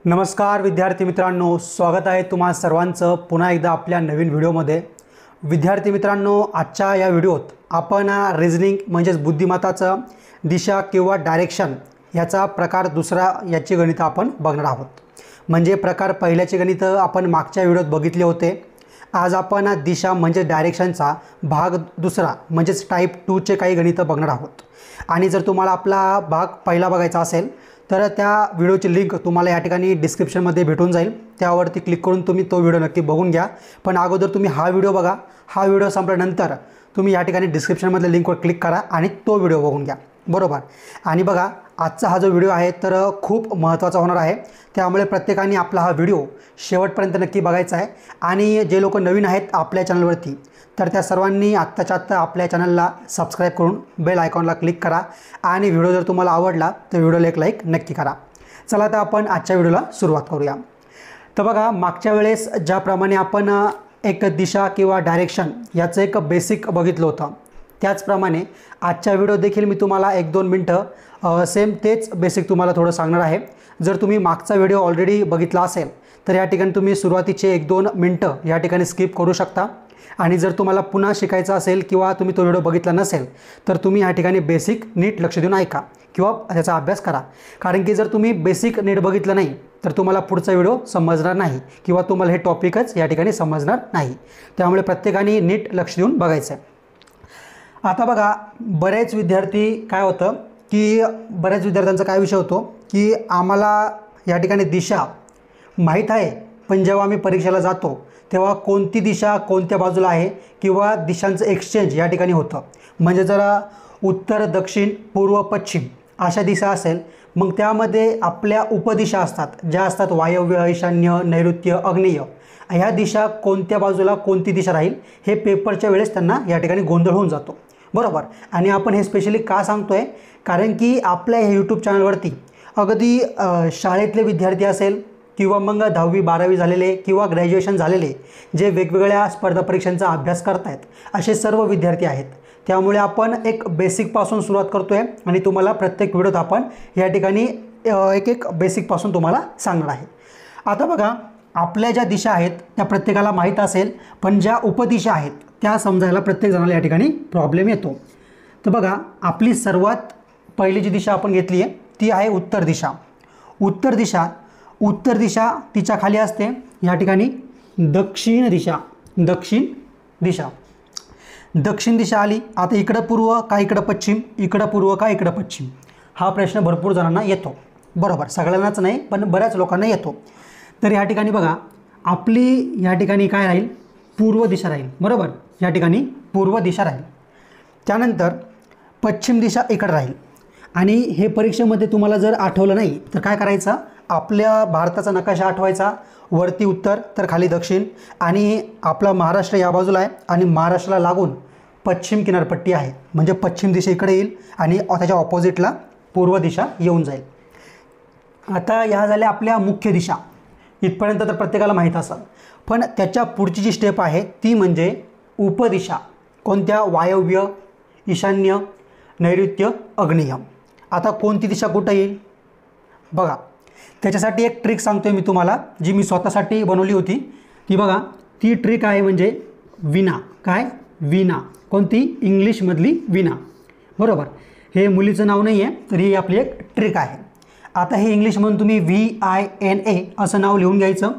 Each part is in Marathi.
नमस्कार विद्यार्थी मित्रांनो, स्वागत आहे तुम्हा सर्वांचं पुन्हा एकदा आपल्या नवीन व्हिडिओमध्ये। विद्यार्थी मित्रांनो, आजच्या या व्हिडिओत आपण रिझनिंग म्हणजेच बुद्धिमत्ताचं दिशा किंवा डायरेक्शन याचा प्रकार दुसरा याची गणितं आपण बघणार आहोत। म्हणजे प्रकार पहिल्याचे गणित आपण मागच्या व्हिडिओत बघितले होते। आज आपण दिशा म्हणजे डायरेक्शनचा भाग दुसरा म्हणजेच टाइप 2 चे काही गणितं बघणार आहोत। आणि जर तुम्हाला आपला भाग पहिला बघायचा असेल तर त्या व्हिडिओची लिंक तुम्हाला या ठिकाणी डिस्क्रिप्शनमध्ये भेटून जाईल, त्यावरती क्लिक करून तुम्ही तो व्हिडिओ नक्की बघून घ्या। पण अगोदर तुम्ही हा व्हिडिओ बघा, हा व्हिडिओ संपल्यानंतर तुम्ही या ठिकाणी डिस्क्रिप्शनमधल्या लिंकवर क्लिक करा आणि तो व्हिडिओ बघून घ्या, बरोबर। आणि बघा, आजचा हा जो व्हिडिओ आहे तर खूप महत्त्वाचा होणार आहे, त्यामुळे प्रत्येकाने आपला हा व्हिडिओ शेवटपर्यंत नक्की बघायचा आहे। आणि जे लोक नवीन आहेत आपल्या चॅनलवरती तर त्या सर्वांनी आत्ताच्या आत्ता आपल्या चॅनलला सबस्क्राईब करून बेल आयकॉनला क्लिक करा आणि व्हिडिओ जर तुम्हाला आवडला तर व्हिडिओला एक लाईक नक्की करा। चला तर आपण आजच्या व्हिडिओला सुरुवात करूया। तर बघा, मागच्या वेळेस ज्याप्रमाणे आपण एक दिशा किंवा डायरेक्शन याचं एक बेसिक बघितलं होतं, त्याचप्रमाणे आजच्या व्हिडिओ देखील मी तुम्हाला 1-2 मिनटं सेम तेच बेसिक तुम्हाला थोडं सांगणार आहे। जर तुम्ही मागचा व्हिडिओ ऑलरेडी बघितला असेल तर या ठिकाणी तुम्ही सुरुवातीचे 1-2 मिनटं या ठिकाणी स्किप करू शकता। आणि जर तुम्हाला पुन्हा शिकायचं असेल किंवा तुम्ही तो व्हिडिओ बघितला नसेल तर तुम्ही या ठिकाणी बेसिक नीट लक्ष देऊन ऐका किंवा त्याचा अभ्यास करा। कारण की जर तुम्ही बेसिक नीट बघितलं नाही तर तुम्हाला पुढचा व्हिडिओ समजणार नाही किंवा तुम्हाला हे टॉपिकच या ठिकाणी समजणार नाही, त्यामुळे प्रत्येकाने नीट लक्ष देऊन बघायचं आहे। आता बघा, बरेच विद्यार्थी काय होतं की बऱ्याच विद्यार्थ्यांचा काय विषय होतो की आम्हाला या ठिकाणी दिशा माहीत आहे, पण जेव्हा आम्ही परीक्षेला जातो तेव्हा कोणती दिशा कोणत्या बाजूला आहे किंवा दिशांचं एक्सचेंज या ठिकाणी होतं। म्हणजे जर उत्तर, दक्षिण, पूर्व, पश्चिम अशा दिशा असेल, मग त्यामध्ये आपल्या उपदिशा असतात, ज्या असतात वायव्य, ईशान्य, नैऋत्य, आग्नेय। ह्या दिशा कोणत्या बाजूला कोणती दिशा राहील हे पेपरच्या वेळेस त्यांना या ठिकाणी गोंधळ होऊन जातो, बरोबर। आणि आपण हे स्पेशली का सांगतोय, कारण की आपल्या हे यूट्यूब चॅनलवरती अगदी शाळेतले विद्यार्थी असेल किंवा मग 10वी 12वी झालेले किंवा ग्रॅज्युएशन झालेले जे वेगवेगळ्या स्पर्धा परीक्षांचा अभ्यास करतायत असे सर्व विद्यार्थी आहेत। त्यामुळे आपण एक बेसिकपासून सुरुवात करतो आहे आणि तुम्हाला प्रत्येक व्हिडिओत आपण या ठिकाणी एक बेसिकपासून तुम्हाला सांगणार आहे। आता बघा, आपल्या ज्या दिशा आहेत त्या प्रत्येकाला माहीत असेल, पण ज्या उपदिशा आहेत त्या समजायला प्रत्येक जणाला या ठिकाणी प्रॉब्लेम येतो। तर बघा, आपली सर्वात पहिली जी दिशा आपण घेतली आहे ती आहे उत्तर दिशा। उत्तर दिशा तिच्या खाली असते या ठिकाणी दक्षिण दिशा। दक्षिण दिशा आली। आता इकडं पूर्व का इकडं पश्चिम, इकडं पूर्व का इकडं पश्चिम, हा प्रश्न भरपूर जणांना येतो, बरोबर। सगळ्यांनाच नाही पण बऱ्याच लोकांना येतो। तर या ठिकाणी बघा, आपली या ठिकाणी काय राहील, पूर्व दिशा राहील, बरोबर। या ठिकाणी पूर्व दिशा राहील। त्यानंतर पश्चिम दिशा इकडं राहील। आणि हे परीक्षेमध्ये तुम्हाला जर आठवलं नाही तर काय करायचं, आपल्या भारताचा नकाशा आठवायचा, वरती उत्तर तर खाली दक्षिण, आणि आपला महाराष्ट्र या बाजूला आहे आणि महाराष्ट्राला लागून पश्चिम किनारपट्टी आहे, म्हणजे पश्चिम दिशा इकडे येईल आणि त्याच्या ऑपोजिटला पूर्व दिशा येऊन जाईल। आता ह्या झाल्या आपल्या मुख्य दिशा, इथपर्यंत तर प्रत्येकाला माहीत असेल। पण त्याच्या पुढची जी स्टेप आहे ती म्हणजे उपदिशा। कोणत्या? वायव्य, ईशान्य, नैऋत्य, आग्नेय। आता कोणती दिशा कुठं येईल बघा, त्याच्यासाठी एक ट्रिक सांगतोय मी तुम्हाला, जी मी स्वतःसाठी बनवली होती। ती बघा, ती ट्रिक आहे म्हणजे विना। काय? विना। कोणती? इंग्लिशमधली विना, बरोबर। हे मुलीचं नाव नाही आहे, तर ही आपली एक ट्रिक आहे। आता हे इंग्लिशमधून तुम्ही VINA असं नाव लिहून घ्यायचं,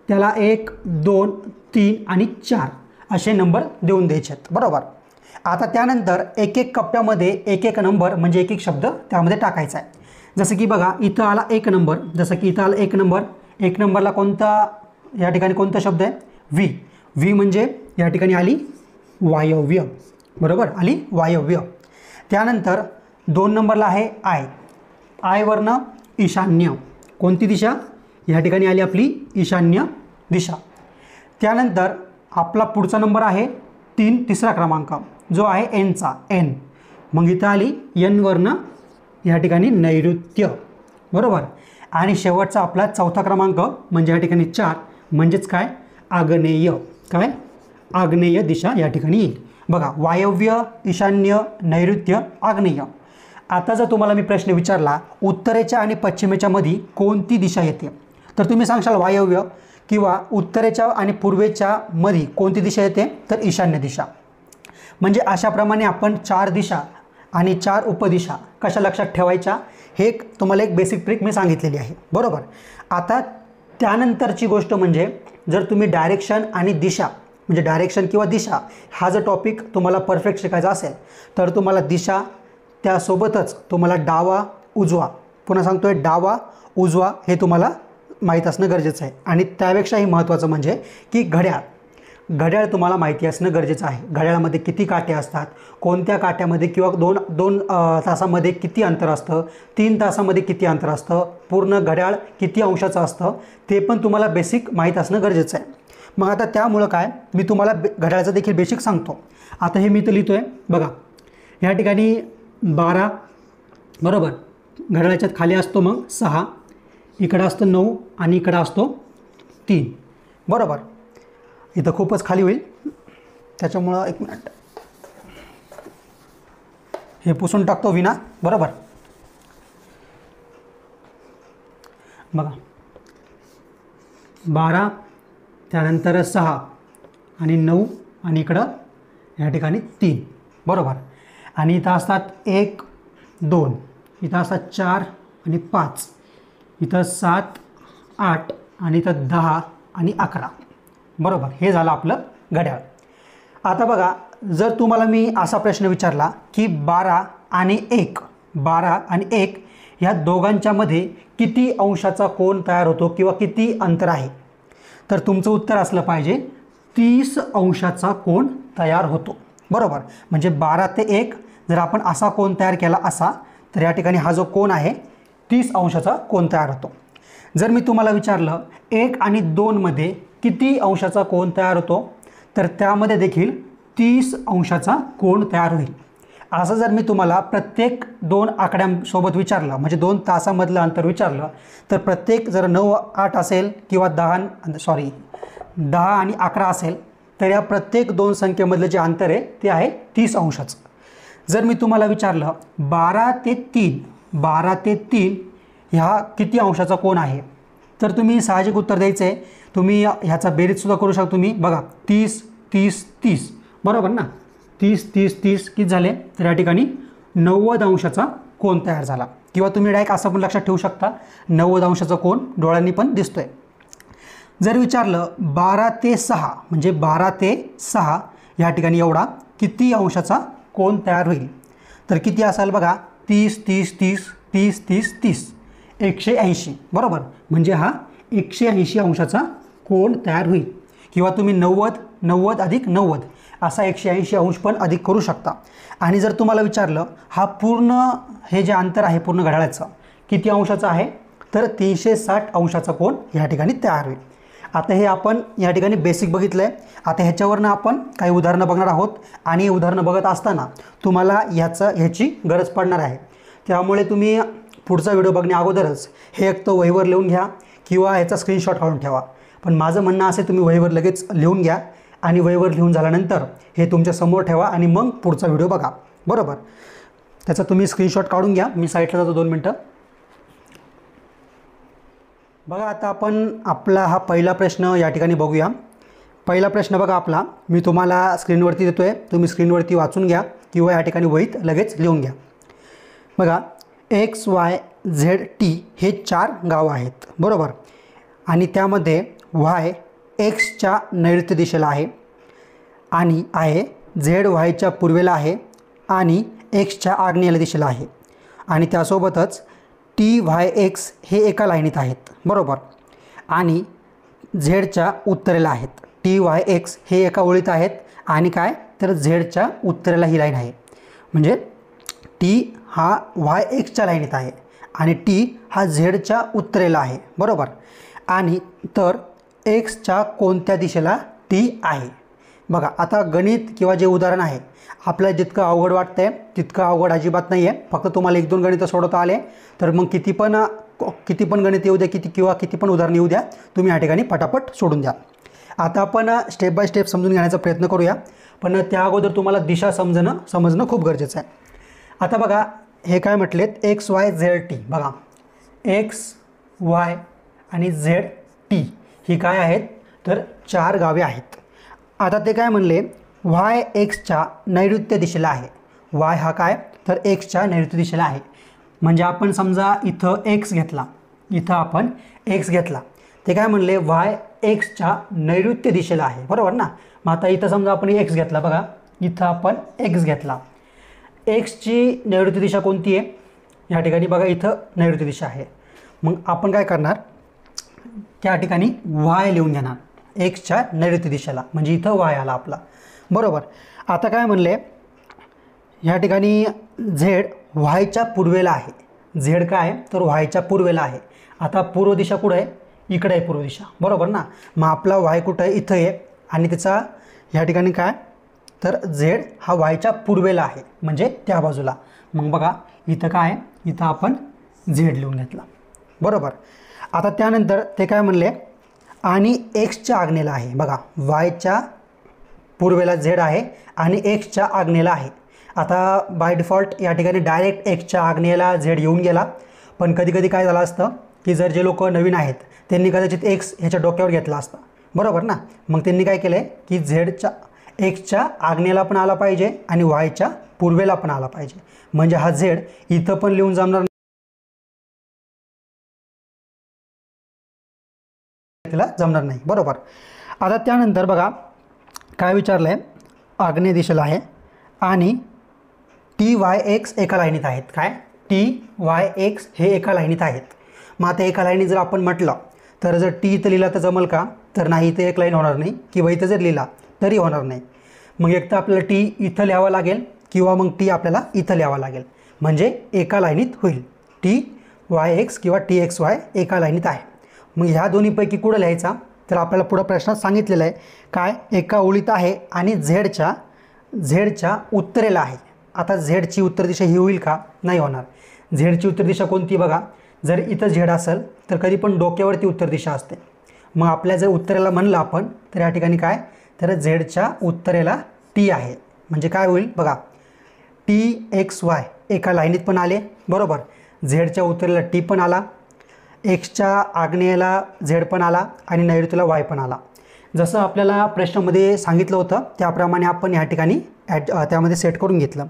त्याला 1, 2, 3 आणि 4 असे नंबर देऊन द्यायचे आहेत, बरोबर। आता त्यानंतर एक एक कप्प्यामध्ये एक एक नंबर म्हणजे एक एक शब्द त्यामध्ये टाकायचा आहे। जसं की बघा, इथं आला 1 नंबर, जसं की इथं आला 1 नंबर, 1 नंबरला कोणता या ठिकाणी कोणता शब्द आहे? व्ही म्हणजे या ठिकाणी आली वायव्य, बरोबर, आली वायव्य। त्यानंतर 2 नंबरला आहे आय वरनं ईशान्य, कोणती दिशा? या ठिकाणी आली आपली ईशान्य दिशा। त्यानंतर आपला पुढचा नंबर आहे तिसरा क्रमांक जो आहे एन, मग इथं आली एन वरनं या ठिकाणी नैऋत्य, बरोबर। आणि शेवटचा आपला चौथा क्रमांक म्हणजे या ठिकाणी 4 म्हणजेच काय? आग्नेय। काय? आग्नेय दिशा या ठिकाणी येईल। बघा, वायव्य, ईशान्य, नैऋत्य, आग्नेय। आता जर तुम्हाला मी प्रश्न विचारला उत्तरेच्या आणि पश्चिमेच्या मध्ये कोणती दिशा येते, तर तुम्ही सांगशाल वायव्य किंवा उत्तरेच्या आणि पूर्वेच्या मध्ये कोणती दिशा येते, तर ईशान्य दिशा. म्हणजे अशाप्रमाणे आपण 4 दिशा आणि 4 उपदिशा कशा लक्षात ठेवायच्या, हे तुम्हाला एक बेसिक ट्रिक मी सांगितलेली आहे, बरोबर. आता त्यानंतरची गोष्ट म्हणजे जर तुम्ही डायरेक्शन आणि दिशा म्हणजे डायरेक्शन किंवा दिशा हा जर टॉपिक तुम्हाला परफेक्ट शिकायचा असेल तर तुम्हाला दिशा, त्यासोबतच तुम्हाला डावा उजवा, पुन्हा सांगतोय डावा उजवा हे तुम्हाला माहीत असणं गरजेचं आहे. आणि त्यापेक्षाही महत्त्वाचं म्हणजे की घड्याळ तुम्हाला माहिती असणं गरजेचं आहे. घड्याळामध्ये किती काटे असतात, कोणत्या काट्यामध्ये किंवा दोन तासामध्ये किती अंतर असतं, 3 तासामध्ये किती अंतर असतं, पूर्ण घड्याळ किती अंशाचं असतं ते पण तुम्हाला बेसिक माहीत असणं गरजेचं आहे. मग आता त्यामुळं काय, मी तुम्हाला घड्याळाचं देखील बेसिक सांगतो. आता हे मी तर लिहितो आहे बघा, ह्या ठिकाणी 12 बरोबर, घड्याळाच्यात खाली असतो मग 6, इकडं असतं 9 आणि इकडं असतो 3 बरोबर. इथं खूपच खाली होईल त्याच्यामुळं 1 मिनिट हे पुसून टाकतो विना बरोबर. बघा 12 त्यानंतर 6 आणि 9 आणि इकडं या ठिकाणी 3 बरोबर. आणि इथं असतात 1 2, इथं असतात 4 आणि 5, इथं 7 8 आणि इथं 10 आणि 11 बरोबर. हे झालं आपलं घड्याळ. आता बघा, जर तुम्हाला मी असा प्रश्न विचारला की 12 आणि 1 ह्या दोघांच्यामध्ये किती अंशाचा कोन तयार होतो किंवा किती अंतर आहे, तर तुमचं उत्तर असलं पाहिजे 30 अंशाचा कोन तयार होतो बरोबर. म्हणजे 12 ते 1 जर आपण असा कोन तयार केला असा, तर या ठिकाणी हा जो कोन आहे 30 अंशाचा कोन तयार होतो. जर मी तुम्हाला विचारलं 1 आणि 2 मध्ये किती अंशाचा कोन तयार होतो, तर त्यामध्ये देखील 30 अंशाचा कोन तयार होईल. असं जर मी तुम्हाला प्रत्येक 2 आकड्यांसोबत विचारलं, म्हणजे 2 तासामधलं अंतर विचारलं, तर प्रत्येक जर 9 8 असेल किंवा 10 आणि 11 असेल, तर या प्रत्येक 2 संख्येमधलं जे अंतर आहे ते आहे 30 अंशाचं. जर मी तुम्हाला विचारलं 12 ते 3 ह्या किती अंशाचा कोन आहे, तर तुम्ही साहजिक उत्तर द्यायचं आहे. तुम्ही ह्याचा बेरीजसुद्धा करू शकता. तुम्ही बघा 30 30 30 बरोबर ना, 30 30 30 किती झाले, तर या ठिकाणी 90 अंशाचा कोन तयार झाला. किंवा तुम्ही डायरेक्ट असं पण लक्षात ठेवू शकता 90 अंशाचा कोन डोळ्यांनी पण दिसतोय. जर विचारलं 12 ते 6 म्हणजे 12 ते 6 या ठिकाणी एवढा किती अंशाचा कोन तयार होईल, तर किती असाल बघा 30 30 30 30 30 30 180 बरोबर. म्हणजे हा 180 अंशाचा कोन तयार होईल. किंवा तुम्ही 90 90 अधिक 90 असा 180 अंश पण अधिक करू शकता. आणि जर तुम्हाला विचारलं हा पूर्ण हे जे अंतर आहे पूर्ण घड्याळाचं किती अंशाचं आहे, तर 360 अंशाचा कोन या ठिकाणी तयार होईल. आता हे आपण या ठिकाणी बेसिक बघितलं आहे. आता ह्याच्यावरनं आपण काही उदाहरणं बघणार आहोत आणि उदाहरणं बघत असताना तुम्हाला ह्याची गरज पडणार आहे. त्यामुळे तुम्ही पुढचा व्हिडिओ बघण्या अगोदरच हे एक तर वहीवर लिहून घ्या किंवा ह्याचा स्क्रीनशॉट काढून ठेवा. पण माझं म्हणणं असे तुम्ही वहीवर लगेच लिहून घ्या आणि वहीवर लिहून झाल्यानंतर हे तुमच्या समोर ठेवा आणि मग पुढचा व्हिडिओ बघा बरोबर. त्याचा तुम्ही स्क्रीनशॉट काढून घ्या. मी साईडला जातो 2 मिनटं. बघा आता आपण आपला हा पहिला प्रश्न या ठिकाणी बघूया. पहिला प्रश्न बघा आपला, मी तुम्हाला स्क्रीनवरती देतो आहे, तुम्ही स्क्रीनवरती वाचून घ्या किंवा या ठिकाणी वहीत लगेच लिहून घ्या. बघा एक्स वाय झेड टी हे 4 गावं आहेत बरोबर. आणि त्यामध्ये वाय एक्सच्या नैऋत्य दिशेला आहे आणि आहे झेड वायच्या पूर्वेला आहे आणि एक्सच्या आग्नेय दिशेला आहे. आणि त्यासोबतच टी वाय एक्स हे एका लाईनीत आहेत बरोबर. आणि झेडच्या उत्तरेला आहेत. टी वाय एक्स हे एका ओळीत आहेत आणि काय, तर झेडच्या उत्तरेला ही लाईन आहे. म्हणजे टी हा वाय एक्सच्या लाईनीत आहे आणि टी हा झेडच्या उत्तरेला आहे बरोबर. आणि तर एक्सच्या कोणत्या दिशेला टी आहे. बघा आता गणित किंवा जे उदाहरण आहे आपल्याला जितकं अवघड वाटतं आहे तितकं अवघड अजिबात नाही आहे. फक्त तुम्हाला 1-2 गणितं सोडवता आले तर मग किती पण गणित येऊ द्या, किती पण उदाहरण येऊ द्या, तुम्ही या ठिकाणी पटापट सोडून द्या. आता आपण स्टेप बाय स्टेप समजून घेण्याचा प्रयत्न करूया. पण त्या अगोदर तुम्हाला दिशा समजणं खूप गरजेचं आहे. आता बघा हे काय म्हटलेत, एक्स वाय झेड टी. बघा एक्स वाय आणि झेड टी ही काय आहेत तर 4 गावे आहेत. आता ते काय म्हणले वाय एक्सच्या नैऋत्य दिशेला आहे. वाय हा काय तर एक्सच्या नैऋत्य दिशेला आहे. म्हणजे आपण समजा इथं एक्स घेतला, इथं आपण एक्स घेतला, ते काय म्हणले वाय एक्सच्या नैऋत्य दिशेला आहे, बरोबर ना. मग आता इथं समजा आपण एक्स घेतला, बघा इथं आपण एक्स घेतला, एक्सची नैऋत्य दिशा कोणती आहे, या ठिकाणी बघा इथं नैऋत्य दिशा आहे. मग आपण काय करणार त्या ठिकाणी वाय लिहून घेणार एक्सच्या नैऋत्य दिशेला, म्हणजे इथं वाय आला आपला, बरोबर. आता काय म्हणले या ठिकाणी झेड वायच्या पूर्वेला आहे. झेड काय तर वायच्या पूर्वेला आहे. आता पूर्व दिशा कुठं आहे, इकडे आहे पूर्व दिशा, बरोबर ना. मग आपला वाय कुठं आहे, इथं आहे, आणि त्याचा या ठिकाणी काय तर झेड हा वायच्या पूर्वेला आहे, म्हणजे त्या बाजूला. मग बघा इथं काय, इथं आपण झेड लिहून घेतला, बरोबर. आता त्यानंतर ते काय म्हणले आणि एक्सच्या आग्नेला आहे. बघा वायच्या पूर्वेला झेड आहे आणि एक्सच्या आग्नेला आहे. आता बाय डिफॉल्ट या ठिकाणी डायरेक्ट एक्सच्या आग्नेयाला झेड येऊन गेला, पण कधी कधी काय झालं असतं की जर जे लोक नवीन आहेत त्यांनी कदाचित एक्स ह्याच्या डोक्यावर घेतला असता, बरोबर ना. मग त्यांनी काय केलं आहे की झेडच्या एक्सच्या आग्नेयाला पण आला पाहिजे आणि वायच्या पूर्वेला पण आला पाहिजे, म्हणजे हा झेड इथं पण लिहून जमणार तिला जमणार नाही, बरोबर. आता त्यानंतर बघा काय विचारलं आहे, आग्नेय दिशेला आहे आणि टी वाय एक्स एका लाईनीत आहेत. काय टी वाय एक्स हे एका लाईनीत आहेत. मग आता एका लाईनीत जर आपण म्हटलं तर जर टी इथं लिहिला तर जमल का, तर नाही, इथं एक लाईन होणार नाही, किंवा इथं जर लिहिला तरी होणार नाही. मग एक तर आपल्याला टी इथं लिहावं लागेल किंवा मग टी आपल्याला इथं लिहावं लागेल, म्हणजे एका लाईनीत होईल. टी वाय एक्स किंवा टी एक्स वाय एका लाईनीत आहे. मग ह्या दोन्हीपैकी कुठं लिहायचा, तर आपल्याला पुढं प्रश्नात सांगितलेलं आहे काय एका ओळीत आहे आणि झेडच्या उत्तरेला आहे. आता झेडची उत्तर दिशा ही होईल का, नाही होणार. झेडची उत्तर दिशा कोणती बघा, जर इथं झेड असेल तर कधी पण डोक्यावरती उत्तर दिशा असते. मग आपल्या जर उत्तरेला म्हणलं आपण तर या ठिकाणी काय तर झेडच्या उत्तरेला टी आहे, म्हणजे काय होईल बघा टी एक्स वाय एका लाईनीत पण आले, बरोबर. झेडच्या उत्तरेला टी पण आला, एक्सच्या आग्नेयाला झेड पण आला आणि नैऋत्यला वाय पण आला. जसं आपल्याला प्रश्नामध्ये सांगितलं होतं त्याप्रमाणे आपण या ठिकाणी त्यामध्ये सेट करून घेतलं.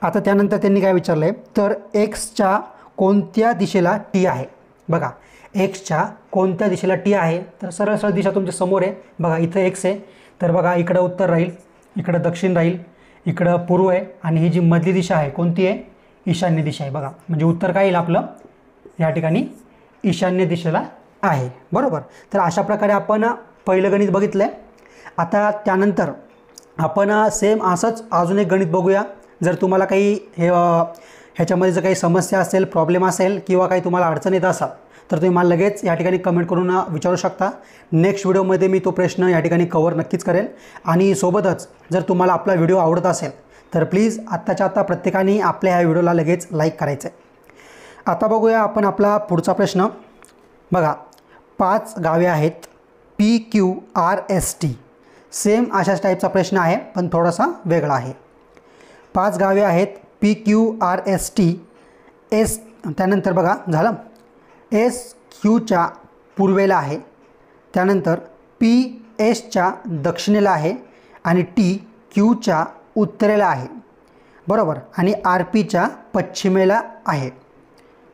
आता त्यानंतर त्यांनी काय विचारलं आहे तर एक्सच्या कोणत्या दिशेला टी आहे. बघा एक्सच्या कोणत्या दिशेला टी आहे, तर सरळ सरळ दिशा तुमच्या समोर आहे. बघा इथं एक्स आहे, तर बघा इकडं उत्तर राहील, इकडं दक्षिण राहील, इकडं पूर्व आहे, आणि ही जी मधली दिशा आहे कोणती आहे, ईशान्य दिशा आहे. बघा म्हणजे उत्तर काय येईल आपलं या ठिकाणी ईशान्य दिशेला आहे, बरोबर. तर अशा प्रकारे आपण पहिलं गणित बघितलं आहे. आता त्यानंतर आपण सेम असंच अजून एक गणित बघूया. जर तुम्हाला काही ह्याच्यामध्ये जर काही समस्या असेल, प्रॉब्लेम असेल किंवा काही तुम्हाला अडचण येत असाल तर तुम्ही मला लगेच या ठिकाणी कमेंट करून विचारू शकता. नेक्स्ट व्हिडिओमध्ये मी तो प्रश्न या ठिकाणी कव्हर नक्कीच करेल. आणि सोबतच जर तुम्हाला आपला व्हिडिओ आवडत असेल तर प्लीज आत्ताच्या आत्ता प्रत्येकाने आपल्या ह्या व्हिडिओला लगेच लाईक करायचं आहे. आता बघूया आपण आपला पुढचा प्रश्न. बघा 5 गावे आहेत PQRST. सेम अशाच टाईपचा प्रश्न आहे पण थोडासा वेगळा आहे. 5 गावे आहेत PQRST. त्यानंतर बघा झालं SQच्या पूर्वेला आहे, त्यानंतर PSच्या दक्षिणेला आहे आणि TQच्या उत्तरेला आहे, बरोबर, आणि RPच्या पश्चिमेला आहे.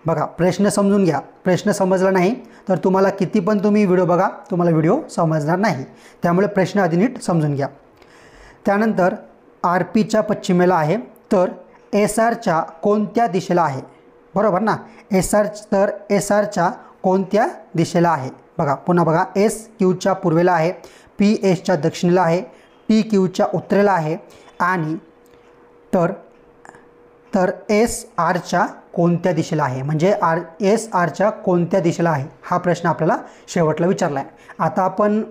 बघा प्रश्न समजून घ्या. प्रश्न समजला नाही तर तुम्हाला किती पण तुम्ही व्हिडिओ बघा तुम्हाला व्हिडिओ समजणार नाही, त्यामुळे प्रश्न आधी नीट समजून घ्या. त्यानंतर RPच्या पश्चिमेला आहे, तर SRच्या कोणत्या दिशेला आहे, बरोबर ना. SRच्या कोणत्या दिशेला आहे. बघा पुन्हा बघा SQच्या पूर्वेला आहे, PSच्या दक्षिणेला आहे, TQच्या उत्तरेला आहे आणि तर SRच्या कोणत्या दिशेला आहे, म्हणजे SRच्या कोणत्या दिशेला आहे हा प्रश्न आपल्याला शेवटला विचारला आहे. आता आपण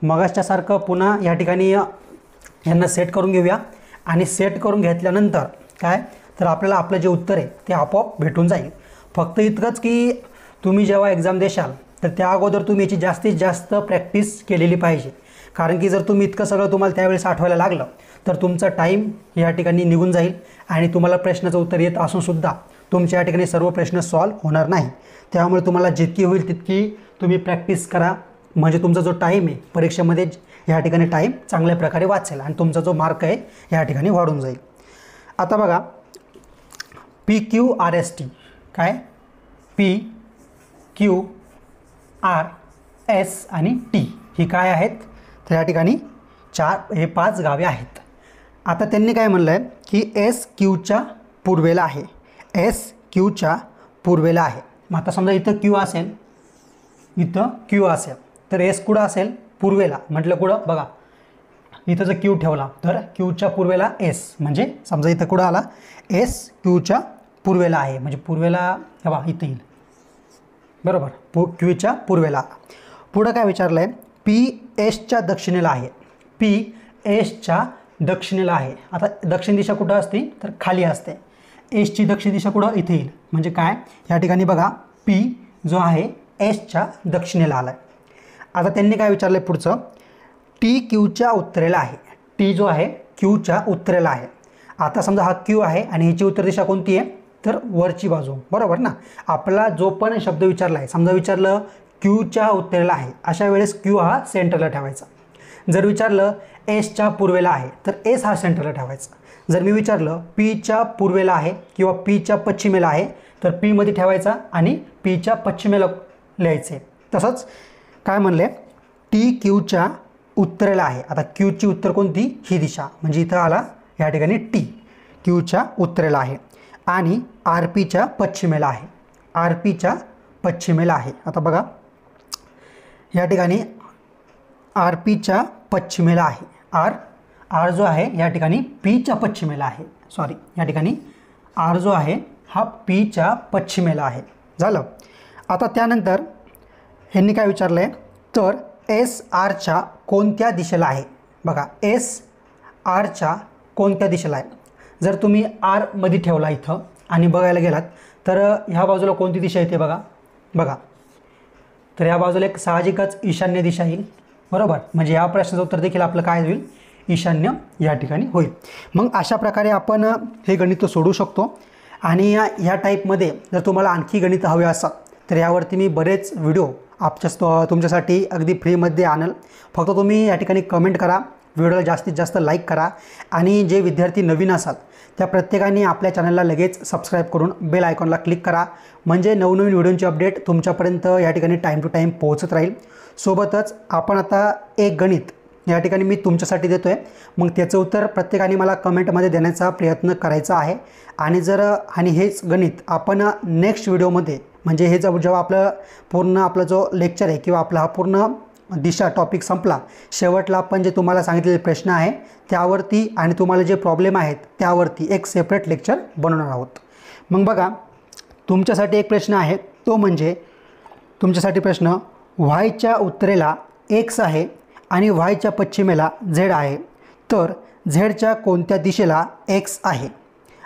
मगाच्यासारखं पुन्हा या ठिकाणी यांना सेट करून घेऊया आणि सेट करून घेतल्यानंतर काय तर आपल्याला आपलं जे उत्तर आहे ते आपोआप भेटून जाईल. फक्त इतकंच की तुम्ही जेव्हा एक्झाम देशाल तर त्या अगोदर तुम्ही याची जास्तीत जास्त प्रॅक्टिस केलेली पाहिजे. कारण की जर तुम्ही इतकं सगळं तुम्हाला त्यावेळेस आठवायला लागलं तर तुमचा टाईम या ठिकाणी निघून जाईल आणि तुम्हाला प्रश्नाचं उत्तर येत असूनसुद्धा तुमच्या या ठिकाणी सर्व प्रश्न सॉल्व्ह होणार नाही. त्यामुळे तुम्हाला जितकी होईल तितकी तुम्ही प्रॅक्टिस करा. म्हणजे तुमचा जो टाईम आहे परीक्षेमध्ये ह्या ठिकाणी टाईम चांगल्या प्रकारे वाचेल आणि तुमचा जो मार्क आहे ह्या ठिकाणी वाढून जाईल. आता बघा PQRST काय PQRS आणि T ही काय आहेत तर या ठिकाणी 5 गावे आहेत. आता त्यांनी काय म्हणलं आहे की SQच्या पूर्वेला आहे, SQच्या पूर्वेला आहे. मग आता समजा इथं Q असेल, इथं Q असेल तर S कुठं असेल पूर्वेला, म्हटलं कुठं बघा इथं जर Q ठेवला तर Qच्या पूर्वेला S, म्हणजे समजा इथं कुठं आला SQच्या पूर्वेला आहे, म्हणजे पूर्वेला हे बघा इथं येईल बरोबर, Qच्या पूर्वेला. पुढं काय विचारलं आहे PSच्या दक्षिणेला आहे, PSच्या दक्षिणेला आहे. आता दक्षिण दिशा कुठं असते तर खाली असते, एसची दक्षिण दिशा कुठं इथे येईल, म्हणजे काय या ठिकाणी बघा P जो आहे एसच्या दक्षिणेला आला आहे. आता त्यांनी काय विचारलं आहे पुढचं T Qच्या उत्तरेला आहे, T जो आहे Qच्या उत्तरेला आहे. आता समजा हा Q आहे आणि ह्याची उत्तर दिशा कोणती आहे तर वरची बाजू बरोबर ना. आपला जो पण शब्द विचारला आहे, समजा विचारलं Qच्या उत्तरेला आहे, अशा वेळेस Q हा सेंटरला ठेवायचा. जर विचारलं एसच्या पूर्वेला आहे तर एस हा सेंटरला ठेवायचा. जर मी विचारलं Pच्या पूर्वेला आहे किंवा Pच्या पश्चिमेला आहे तर P मध्ये ठेवायचा आणि Pच्या पश्चिमेला लिहायचे. तसंच काय म्हणले T Qच्या उत्तरेला आहे. आता Qची उत्तर कोणती ही दिशा, म्हणजे इथं आला या ठिकाणी T Qच्या उत्तरेला आहे आणि RPच्या पश्चिमेला आहे, RPच्या पश्चिमेला आहे. आता बघा या ठिकाणी RPच्या पश्चिमेला आहे, R जो आहे या ठिकाणी Pच्या पश्चिमेला आहे, सॉरी या ठिकाणी R जो आहे हा Pच्या पश्चिमेला आहे. झालं. आता त्यानंतर ह्यांनी काय विचारलं आहे तर SRच्या कोणत्या दिशेला आहे. बघा SRच्या कोणत्या दिशेला आहे. जर तुम्ही R मध्ये ठेवला इथं आणि बघायला गेलात तर ह्या बाजूला कोणती दिशा येते बघा, तर ह्या बाजूला एक साहजिकच ईशान्य दिशा येईल बरोबर, म्हणजे या प्रश्नाचं उत्तर देखील आपलं काय होईल ईशान्य या ठिकाणी होईल. मग अशा प्रकारे आपण हे गणित सोडवू शकतो. आणि ह्या टाईपमध्ये जर तुम्हाला आणखी गणित हवे असेल तर यावरती मी बरेच व्हिडिओ तुमच्यासाठी अगदी फ्रीमध्ये आणेल. फक्त तुम्ही या ठिकाणी कमेंट करा, व्हिडिओला जास्तीत जास्त लाईक करा आणि जे विद्यार्थी नवीन असाल त्या प्रत्येकाने आपल्या चॅनलला लगेच सबस्क्राईब करून बेल आयकॉनला क्लिक करा, म्हणजे नवनवीन व्हिडिओची अपडेट तुमच्यापर्यंत या ठिकाणी टाईम टू टाईम पोहोचत राहील. सोबतच आपण आता एक गणित या ठिकाणी मी तुमच्यासाठी देतो आहे, मग त्याचं उत्तर प्रत्येकाने मला कमेंटमध्ये देण्याचा प्रयत्न करायचा आहे. आणि हेच गणित आपण नेक्स्ट व्हिडिओमध्ये, म्हणजे हे जेव्हा आपला जो लेक्चर आहे किंवा आपला हा पूर्ण दिशा टॉपिक संपला, शेवटला आपण जे तुम्हाला सांगितलेले प्रश्न आहे त्यावरती आणि तुम्हाला जे प्रॉब्लेम आहेत त्यावरती एक सेपरेट लेक्चर बनवणार आहोत. मग बघा तुमच्यासाठी एक प्रश्न आहे, तो म्हणजे तुमच्यासाठी प्रश्न वायच्या उत्तरेला X आहे आणि वायच्या पश्चिमेला Z आहे, तर झेडच्या कोणत्या दिशेला X आहे.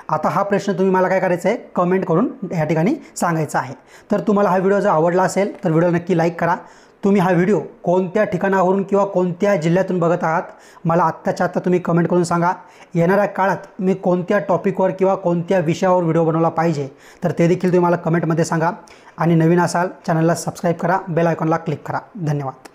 आता हा प्रश्न तुम्ही मला काय करायचं आहे कमेंट करून या ठिकाणी सांगायचा आहे. तर तुम्हाला हा व्हिडिओ जर आवडला असेल तर व्हिडिओ नक्की लाईक करा. तुम्ही हा व्हिडिओ कोणत्या ठिकाणावरून किंवा कोणत्या जिल्ह्यातून बघत आहात मला आत्ताच्या आत्ता तुम्ही कमेंट करून सांगा. येणाऱ्या काळात मी कोणत्या टॉपिकवर किंवा कोणत्या विषयावर व्हिडिओ बनवला पाहिजे तर ते देखील तुम्ही मला कमेंटमध्ये सांगा. आणि नवीन असाल चॅनलला सबस्क्राईब करा, बेल आयकॉनला क्लिक करा. धन्यवाद.